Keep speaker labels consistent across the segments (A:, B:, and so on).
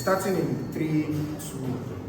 A: starting in 3, 2,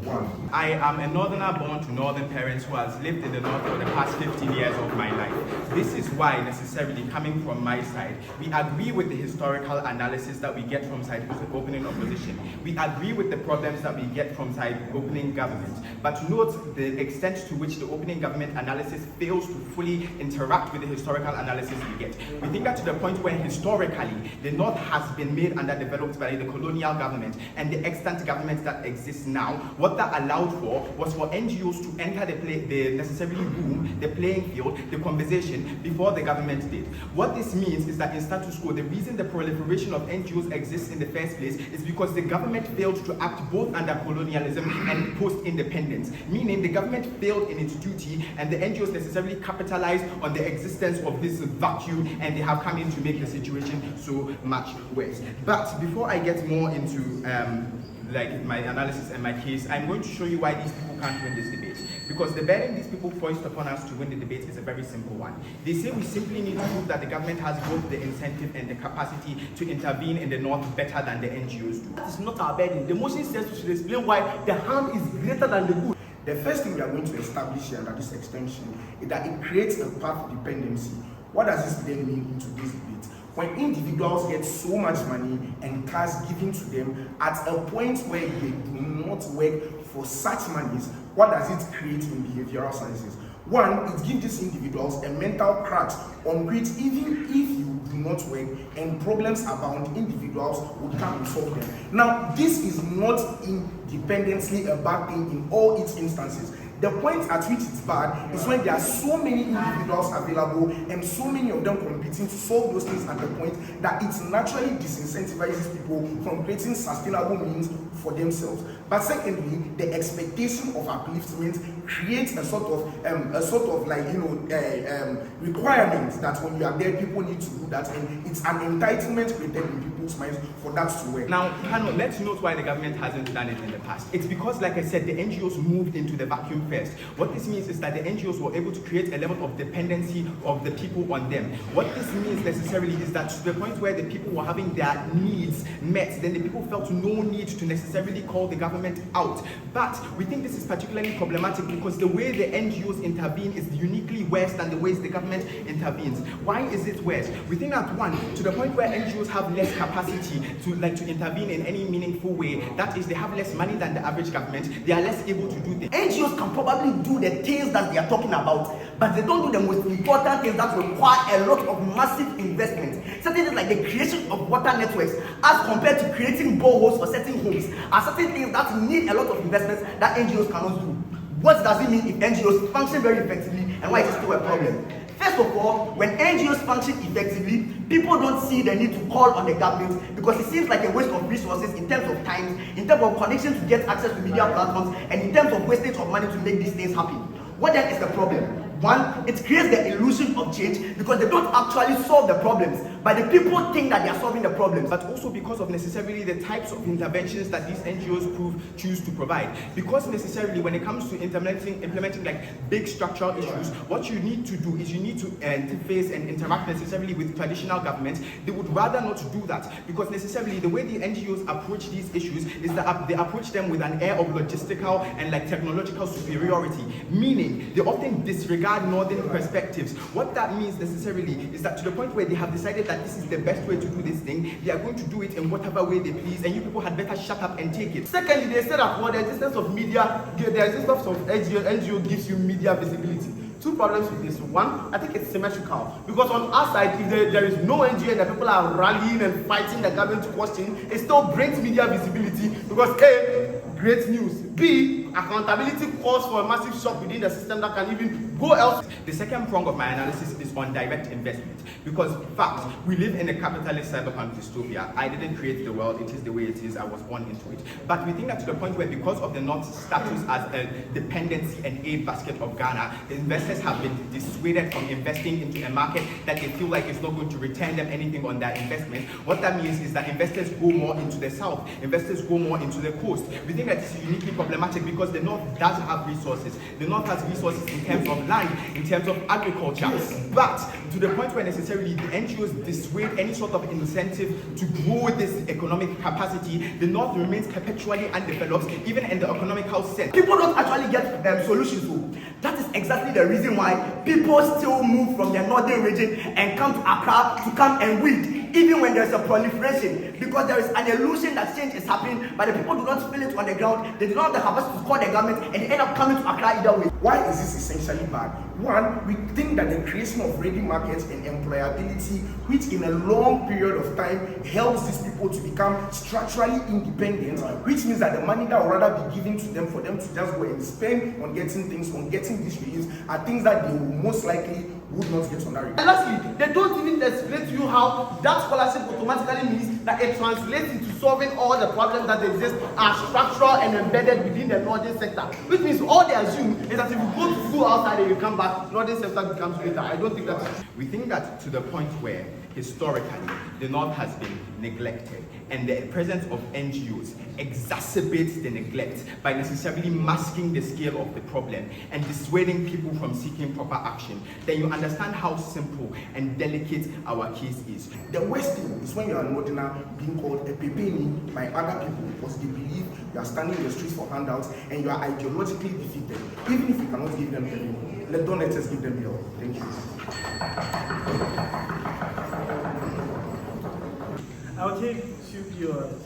A: 1.
B: I am a northerner born to northern parents who has lived in the north for the past 15 years of my life. This is why, necessarily coming from my side, we agree with the historical analysis that we get from side opening opposition. We agree with the problems that we get from side opening government. But note the extent to which the opening government analysis fails to fully interact with the historical analysis we get. We think that to the point where historically the north has been made underdeveloped by the colonial government and the extant government that exists now. What that allowed for was for NGOs to enter the necessary room, the playing field, the conversation before the government did. What this means is that in status quo, the reason the proliferation of NGOs exists in the first place is because the government failed to act both under colonialism and post-independence, meaning the government failed in its duty and the NGOs necessarily capitalized on the existence of this vacuum, and they have come in to make the situation so much worse. But before I get more into like my analysis and my case, I'm going to show you why these people can't win this debate. Because the burden these people foist upon us to win the debate is a very simple one. They say we simply need to prove that the government has both the incentive and the capacity to intervene in the north better than the NGOs do.
C: That is not our burden. The motion says we should explain why the harm is greater than the good.
A: The first thing we are going to establish here under this extension is that it creates a path dependency. What does this then mean into this debate? When individuals get so much money and cars given to them at a point where they do not work for such monies, what does it create in behavioral sciences? One, it gives these individuals a mental crutch on which even if you do not work and problems abound, individuals would come and solve them. Now, this is not independently a bad thing in all its instances. The point at which it's bad is when there are so many individuals available and so many of them competing to solve those things at the point that it naturally disincentivizes people from creating sustainable means for themselves. But secondly, the expectation of upliftment creates a sort of requirement that when you are there, people need to do that, and it's an entitlement created in people's minds for that to work.
B: Now, Hano, let's note why the government hasn't done it in the past. It's because, like I said, the NGOs moved into the vacuum first. What this means is that the NGOs were able to create a level of dependency of the people on them. What this means necessarily is that to the point where the people were having their needs met, then the people felt no need to necessarily call the government out. But we think this is particularly problematic because the way the NGOs intervene is uniquely worse than the ways the government intervenes. Why is it worse? We think that one, to the point where NGOs have less capacity to intervene in any meaningful way, that is, they have less money than the average government, they are less able to do things.
C: NGOs can probably do the things that they are talking about, but they don't do the most important things that require a lot of massive investment. Certain things like the creation of water networks as compared to creating boreholes for certain homes are certain things that need a lot of investments that NGOs cannot do. What does it mean if NGOs function very effectively, and why is it still a problem? First of all, when NGOs function effectively, people don't see the need to call on the government because it seems like a waste of resources in terms of time, in terms of connection to get access to media platforms, and in terms of wastage of money to make these things happen. What then is the problem? One, it creates the illusion of change because they don't actually solve the problems, but the people think that they are solving the problems.
B: But also because of necessarily the types of interventions that these NGOs choose to provide. Because necessarily when it comes to implementing like big structural issues, what you need to do is you need to interface and interact necessarily with traditional governments. They would rather not do that because necessarily the way the NGOs approach these issues is that they approach them with an air of logistical and like technological superiority, meaning they often disregard northern perspectives. What that means necessarily is that to the point where they have decided that this is the best way to do this thing, they are going to do it in whatever way they please, and you people had better shut up and take it.
C: Secondly, they said that for the existence of media, the existence of NGO gives you media visibility. Two problems with this. One, I think it's symmetrical because on our side, if there is no NGO and the people are rallying and fighting the government to question, it still brings media visibility because A, great news. B, accountability calls for a massive shock within the system that can even go else.
B: The second prong of my analysis is on direct investment because, in fact, we live in a capitalist cyberpunk dystopia. I didn't create the world, it is the way it is, I was born into it. But we think that to the point where because of the North's status as a dependency and aid basket of Ghana, the investors have been dissuaded from investing into a market that they feel like is not going to return them anything on their investment. What that means is that investors go more into the south, investors go more into the coast. We think that this is uniquely problematic because the North does have resources. The North has resources in terms of land in terms of agriculture. But to the point where necessarily the NGOs dissuade any sort of incentive to grow this economic capacity, the North remains perpetually undeveloped, even in the economical sense.
C: People don't actually get solutions. So that is exactly the reason why people still move from the northern region and come to Accra to come and weed, even when there's a proliferation, because there is an illusion that change is happening, but the people do not feel it on the ground. They do not have the capacity to call the government, and they end up coming to Accra either way.
A: Why is this essentially bad? One, we think that the creation of ready markets and employability, which in a long period of time helps these people to become structurally independent, which means that the money that will rather be given to them for them to just go and spend on getting things, on getting these reliefs, are things that they will most likely would not get on that report.
D: And lastly, they don't even explain to you how that scholarship automatically means that it translates into solving all the problems that exist are structural and embedded within the northern sector. Which means all they assume is that if you go to school outside and you come back, northern sector becomes greater. I don't think that's...
B: We think that to the point where historically the North has been neglected, and the presence of NGOs exacerbates the neglect by necessarily masking the scale of the problem and dissuading people from seeking proper action, then you understand how simple and delicate our case is.
A: The worst thing is when you are an ordinary being called a pepeni by other people because they believe you are standing in the streets for handouts and you are ideologically defeated. Even if you cannot give them help, don't let us give them help. Thank you.
E: I'll take 2 POIs.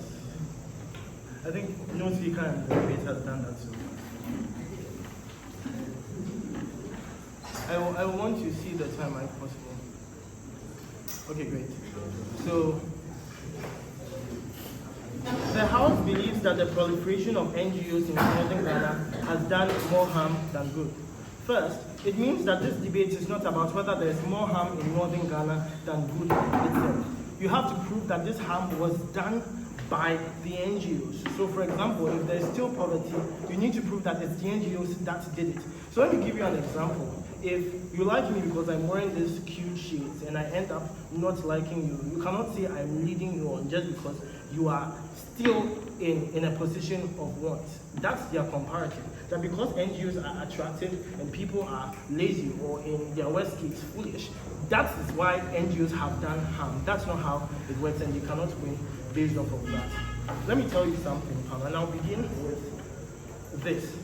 E: I think no speaker and the debate has done that so far. I want to see the time if possible. Okay, great. So, the House believes that the proliferation of NGOs in northern Ghana has done more harm than good. First, it means that this debate is not about whether there is more harm in northern Ghana than good itself. You have to prove that this harm was done by the NGOs. So for example, if there is still poverty, you need to prove that it's the NGOs that did it. So let me give you an example. If you like me because I'm wearing this cute shades and I end up not liking you, you cannot say I'm leading you on just because you are still in a position of want. That's their comparative. That because NGOs are attractive and people are lazy or in their worst case foolish, that is why NGOs have done harm. That's not how it works, and you cannot win based off of that. Let me tell you something, Pam, and I'll begin with this.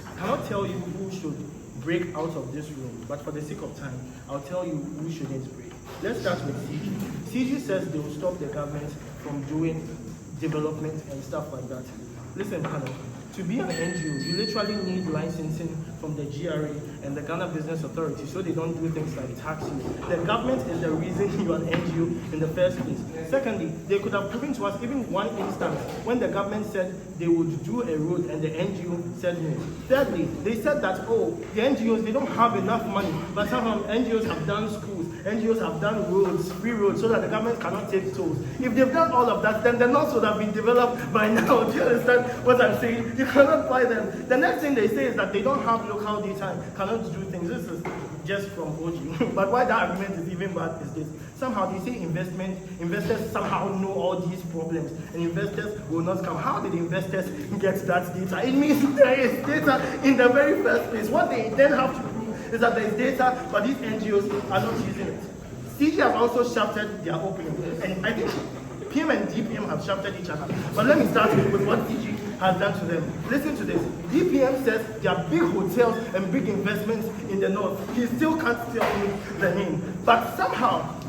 E: I cannot tell you who should break out of this room, but for the sake of time, I'll tell you who shouldn't break. Let's start with CG. CG says they will stop the government from doing development and stuff like that. Listen, panel, to be an NGO, you literally need licensing from the GRA and the Ghana Business Authority so they don't do things like tax you. The government is the reason you're an NGO in the first place. Secondly, they could have proven to us even one instance when the government said they would do a road and the NGO said no. Thirdly, they said that, oh, the NGOs, they don't have enough money, but somehow NGOs have done schools, NGOs have done roads, free roads, so that the government cannot take tolls. If they've done all of that, then the North would have been developed by now. Do you understand what I'm saying? You cannot buy them. The next thing they say is that they don't have local data and cannot do things. This is just from OG. But why that argument is even bad is this. Somehow they say investors somehow know all these problems and investors will not come. How did investors get that data? It means there is data in the very first place. What they then have to prove is that there is data, but these NGOs are not using it. CG have also shafted their opening, and I think PM and DPM have shafted each other. But let me start with what CG has done to them. Listen to this. DPM says there are big hotels and big investments in the north. He still can't tell me the name. But somehow,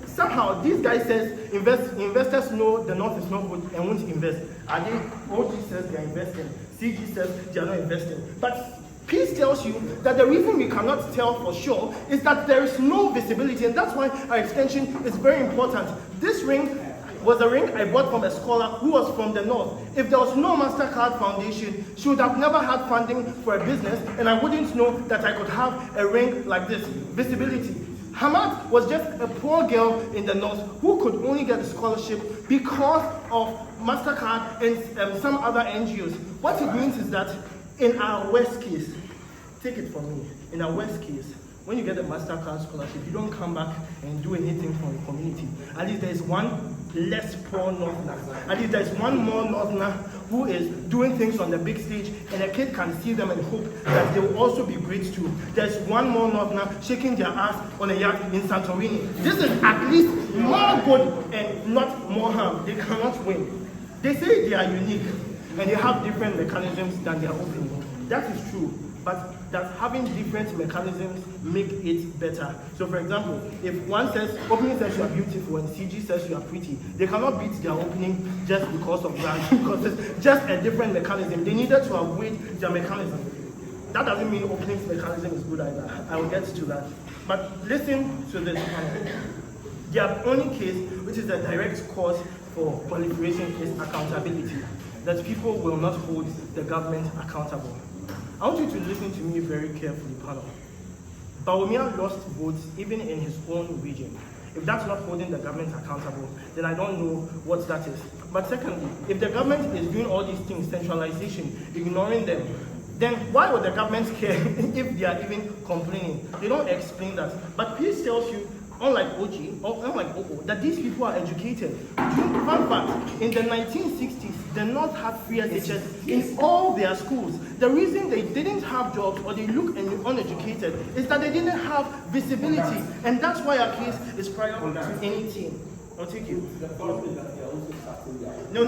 E: somehow these guys says investors know the north is not good and won't invest. Are they? OG says they are investing. CG says they are not investing. But Peace tells you that the reason we cannot tell for sure is that there is no visibility, and that's why our extension is very important. This ring was a ring I bought from a scholar who was from the north. If there was no MasterCard Foundation, she would have never had funding for a business, and I wouldn't know that I could have a ring like this. Visibility. Hamad was just a poor girl in the north who could only get a scholarship because of MasterCard and some other NGOs. What it means is that in our worst case, take it from me, in our worst case, when you get a MasterCard scholarship, you don't come back and do anything for the community. At least there is one less poor northerners. At least there's one more northerner who is doing things on the big stage, and a kid can see them and hope that they will also be great too. There's one more northerner shaking their ass on a yacht in Santorini. This is at least more good and not more harm. They cannot win. They say they are unique and they have different mechanisms than their opening. That is true, but that having different mechanisms make it better. So for example, if one says, opening says you are beautiful and CG says you are pretty, they cannot beat their opening just because of that, because it's just a different mechanism. They needed to avoid their mechanism. That doesn't mean opening's mechanism is good either. I will get to that. But listen to this panel. Their only case, which is a direct cause for proliferation, is accountability. That people will not hold the government accountable. I want you to listen to me very carefully, panel. Bawumia lost votes even in his own region. If that's not holding the government accountable, then I don't know what that is. But secondly, if the government is doing all these things, centralization, ignoring them, then why would the government care if they are even complaining? They don't explain that. But peace tells you, unlike OG, or unlike OO, that these people are educated. Fun fact, in the 1960s, the North had free SHS in all their schools. The reason they didn't have jobs or they look uneducated is that they didn't have visibility. And that's why our case is prior to any team. I'll take you. No.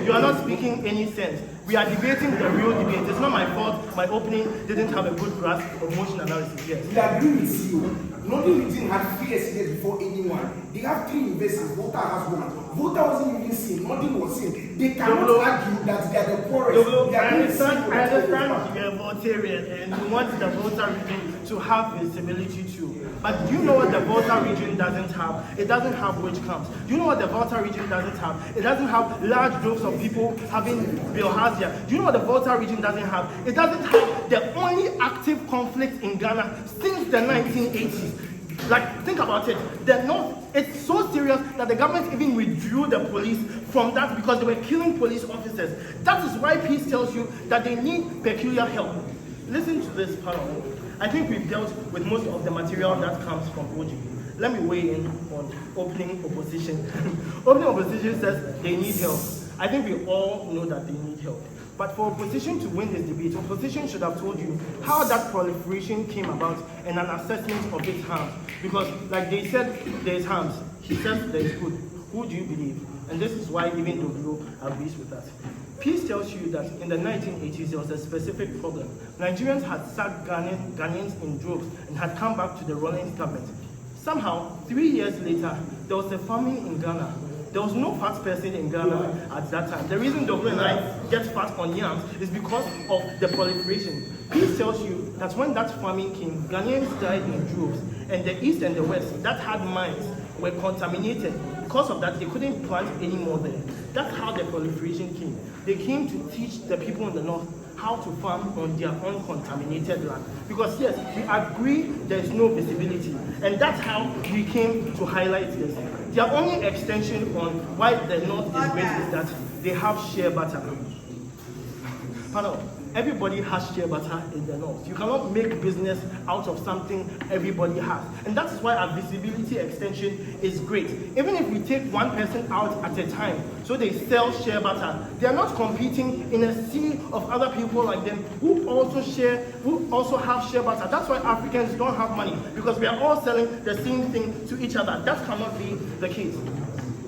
E: You are not speaking any sense. We are debating the real debate. It's not my fault. My opening didn't have a good grasp of motion analysis. Yes.
A: We agree with you. Northern region had 3 SES before anyone. They have 3 universities. Volta has 1. Volta wasn't even seen. Northern was seen. They cannot argue that they are the poorest.
E: I understand you are Voltarian and you want the Volta region to have visibility too. But do you know what the Volta region doesn't have? It doesn't have wage camps. Do you know what the Volta region doesn't have? It doesn't have large groups of people having bilharzia. Do you know what the Volta region doesn't have? It doesn't have the only active conflict in Ghana since the 1980s. Like, think about it. The North, it's so serious that the government even withdrew the police from that because they were killing police officers. That is why peace tells you that they need peculiar help. Listen to this panel. I think we've dealt with most of the material that comes from OG. Let me weigh in on opening opposition. Opening opposition says they need help. I think we all know that they need help. But for opposition to win this debate, opposition should have told you how that proliferation came about and an assessment of its harms. Because, like they said, there's harms. He says there's good. Who do you believe? And this is why even Doblo agrees with that. Peace tells you that in the 1980s there was a specific problem. Nigerians had sacked Ghanaians in droves and had come back to the Rawlings government. Somehow, 3 years later, there was a famine in Ghana. There was no fat person in Ghana at that time. The reason Doblo and I get fat on yams is because of the proliferation. Peace tells you that when that famine came, Ghanaians died in droves, and the East and the West that had mines were contaminated. Because of that, they couldn't plant anymore there. That's how the proliferation came. They came to teach the people in the North how to farm on their uncontaminated land. Because yes, we agree there is no visibility. And that's how we came to highlight this. Their only extension on why the North is great is that they have shea butter. Pardon, everybody has shea butter in the North. You cannot make business out of something everybody has. And that is why our visibility extension is great. Even if we take one person out at a time, so they sell shea butter, they are not competing in a sea of other people like them who also have shea butter. That's why Africans don't have money, because we are all selling the same thing to each other. That cannot be the case.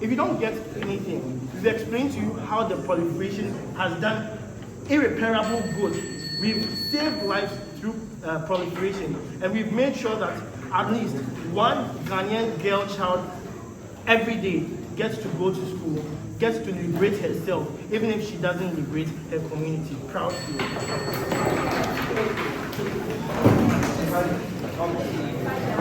E: If you don't get anything, we've explained to you how the proliferation has done irreparable good. We've saved lives through proliferation, and we've made sure that at least one Ghanaian girl child every day gets to go to school, gets to liberate herself, even if she doesn't liberate her community. Proud to you.